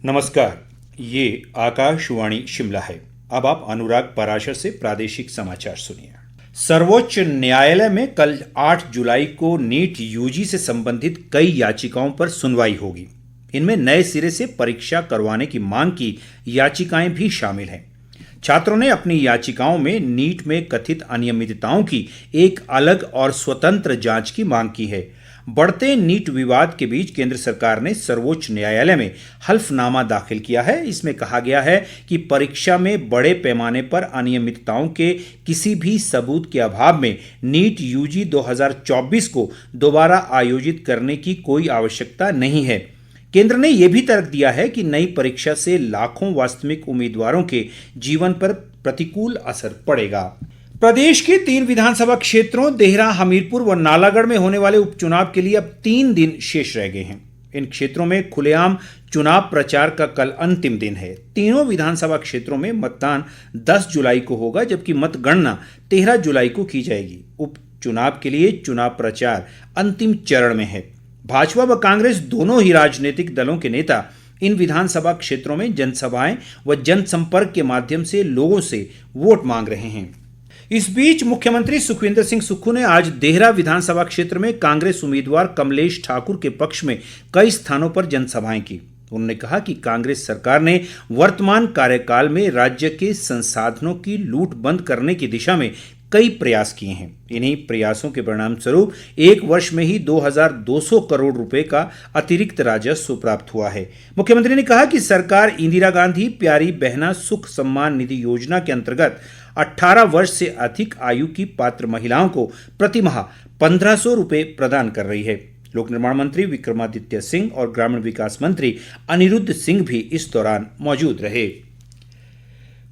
नमस्कार, ये आकाशवाणी शिमला है। अब आप अनुराग पराशर से प्रादेशिक समाचार सुनिए। सर्वोच्च न्यायालय में कल 8 जुलाई को नीट यूजी से संबंधित कई याचिकाओं पर सुनवाई होगी। इनमें नए सिरे से परीक्षा करवाने की मांग की याचिकाएं भी शामिल हैं। छात्रों ने अपनी याचिकाओं में नीट में कथित अनियमितताओं की एक अलग और स्वतंत्र जांच की मांग की है। बढ़ते नीट विवाद के बीच केंद्र सरकार ने सर्वोच्च न्यायालय में हल्फनामा दाखिल किया है। इसमें कहा गया है कि परीक्षा में बड़े पैमाने पर अनियमितताओं के किसी भी सबूत के अभाव में नीट यूजी 2024 को दोबारा आयोजित करने की कोई आवश्यकता नहीं है। केंद्र ने यह भी तर्क दिया है कि नई परीक्षा से लाखों वास्तविक उम्मीदवारों के जीवन पर प्रतिकूल असर पड़ेगा। प्रदेश के 3 विधानसभा क्षेत्रों देहरा, हमीरपुर व नालागढ़ में होने वाले उपचुनाव के लिए अब 3 दिन शेष रह गए हैं। इन क्षेत्रों में खुलेआम चुनाव प्रचार का कल अंतिम दिन है। तीनों विधानसभा क्षेत्रों में मतदान 10 जुलाई को होगा, जबकि मतगणना 13 जुलाई को की जाएगी। उपचुनाव के लिए चुनाव प्रचार अंतिम चरण में है। भाजपा व कांग्रेस दोनों ही राजनीतिक दलों के नेता इन विधानसभा क्षेत्रों में जनसभाएं व जनसंपर्क के माध्यम से लोगों से वोट मांग रहे हैं। इस बीच मुख्यमंत्री सुखविंदर सिंह सुक्खू ने आज देहरा विधानसभा क्षेत्र में कांग्रेस उम्मीदवार कमलेश ठाकुर के पक्ष में कई स्थानों पर जनसभाएं की। उन्होंने कहा कि कांग्रेस सरकार ने वर्तमान कार्यकाल में राज्य के संसाधनों की लूट बंद करने की दिशा में कई प्रयास किए हैं। इन्हीं प्रयासों के परिणाम स्वरूप एक वर्ष में ही 2200 करोड़ रुपए का अतिरिक्त राजस्व प्राप्त हुआ है। मुख्यमंत्री ने कहा कि सरकार इंदिरा गांधी प्यारी बहना सुख सम्मान निधि योजना के अंतर्गत 18 वर्ष से अधिक आयु की पात्र महिलाओं को प्रतिमाह 1500 रुपए प्रदान कर रही है। लोक निर्माण मंत्री विक्रमादित्य सिंह और ग्रामीण विकास मंत्री अनिरुद्ध सिंह भी इस दौरान मौजूद रहे।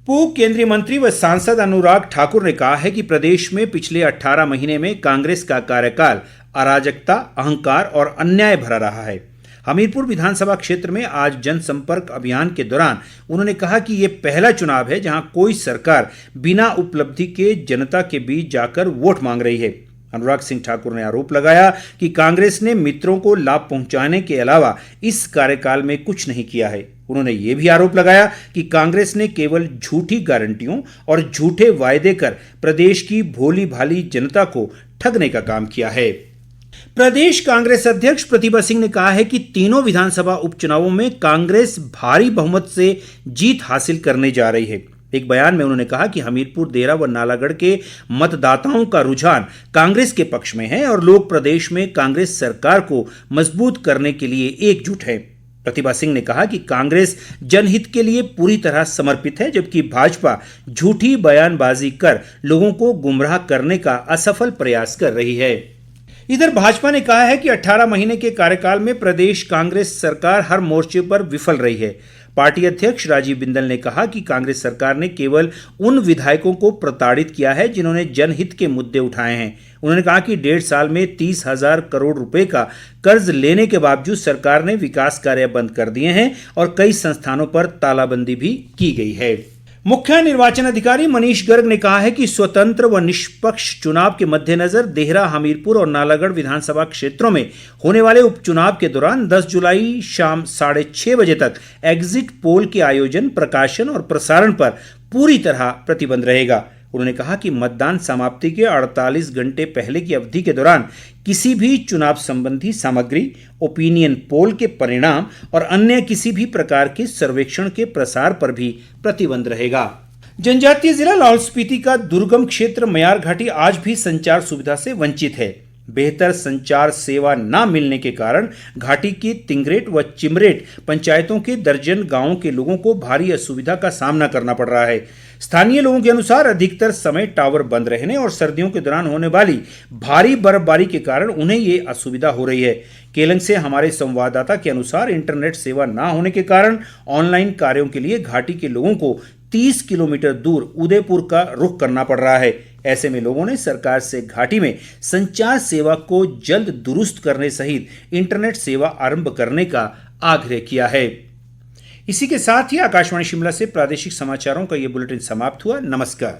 पूर्व केंद्रीय मंत्री व सांसद अनुराग ठाकुर ने कहा है कि प्रदेश में पिछले 18 महीने में कांग्रेस का कार्यकाल अराजकता, अहंकार और अन्याय भरा रहा है। हमीरपुर विधानसभा क्षेत्र में आज जनसंपर्क अभियान के दौरान उन्होंने कहा कि ये पहला चुनाव है जहां कोई सरकार बिना उपलब्धि के जनता के बीच जाकर वोट मांग रही है। अनुराग सिंह ठाकुर ने आरोप लगाया कि कांग्रेस ने मित्रों को लाभ पहुंचाने के अलावा इस कार्यकाल में कुछ नहीं किया है। उन्होंने ये भी आरोप लगाया कि कांग्रेस ने केवल झूठी गारंटियों और झूठे वायदे कर प्रदेश की भोली भाली जनता को ठगने का काम किया है। प्रदेश कांग्रेस अध्यक्ष प्रतिभा सिंह ने कहा है कि तीनों विधानसभा उपचुनावों में कांग्रेस भारी बहुमत से जीत हासिल करने जा रही है। एक बयान में उन्होंने कहा कि हमीरपुर, देहरा व नालागढ़ के मतदाताओं का रुझान कांग्रेस के पक्ष में है और लोग प्रदेश में कांग्रेस सरकार को मजबूत करने के लिए एकजुट है। प्रतिभा सिंह ने कहा कि कांग्रेस जनहित के लिए पूरी तरह समर्पित है, जबकि भाजपा झूठी बयानबाजी कर लोगों को गुमराह करने का असफल प्रयास कर रही है। इधर भाजपा ने कहा है कि 18 महीने के कार्यकाल में प्रदेश कांग्रेस सरकार हर मोर्चे पर विफल रही है। पार्टी अध्यक्ष राजीव बिंदल ने कहा कि कांग्रेस सरकार ने केवल उन विधायकों को प्रताड़ित किया है जिन्होंने जनहित के मुद्दे उठाए हैं। उन्होंने कहा कि 1.5 साल में 30,000 करोड़ रुपए का कर्ज लेने के बावजूद सरकार ने विकास कार्य बंद कर दिए हैं और कई संस्थानों पर तालाबंदी भी की गई है। मुख्य निर्वाचन अधिकारी मनीष गर्ग ने कहा है कि स्वतंत्र व निष्पक्ष चुनाव के मद्देनजर देहरा, हमीरपुर और नालागढ़ विधानसभा क्षेत्रों में होने वाले उपचुनाव के दौरान 10 जुलाई शाम 6:30 बजे तक एग्जिट पोल के आयोजन, प्रकाशन और प्रसारण पर पूरी तरह प्रतिबंध रहेगा। उन्होंने कहा कि मतदान समाप्ति के 48 घंटे पहले की अवधि के दौरान किसी भी चुनाव संबंधी सामग्री, ओपिनियन पोल के परिणाम और अन्य किसी भी प्रकार के सर्वेक्षण के प्रसार पर भी प्रतिबंध रहेगा। जनजातीय जिला लाहौल स्पीति का दुर्गम क्षेत्र मयार घाटी आज भी संचार सुविधा से वंचित है। बेहतर संचार सेवा न मिलने के कारण घाटी की तिंगरेट व चिमरेट पंचायतों के दर्जन गांवों के लोगों को भारी असुविधा का सामना करना पड़ रहा है। स्थानीय लोगों के अनुसार अधिकतर समय टावर बंद रहने और सर्दियों के दौरान होने वाली भारी बर्फबारी के कारण उन्हें ये असुविधा हो रही है। केलंग से हमारे संवाददाता के अनुसार इंटरनेट सेवा न होने के कारण ऑनलाइन कार्यों के लिए घाटी के लोगों को 30 किलोमीटर दूर उदयपुर का रुख करना पड़ रहा है। ऐसे में लोगों ने सरकार से घाटी में संचार सेवा को जल्द दुरुस्त करने सहित इंटरनेट सेवा आरंभ करने का आग्रह किया है। इसी के साथ ही आकाशवाणी शिमला से प्रादेशिक समाचारों का ये बुलेटिन समाप्त हुआ। नमस्कार।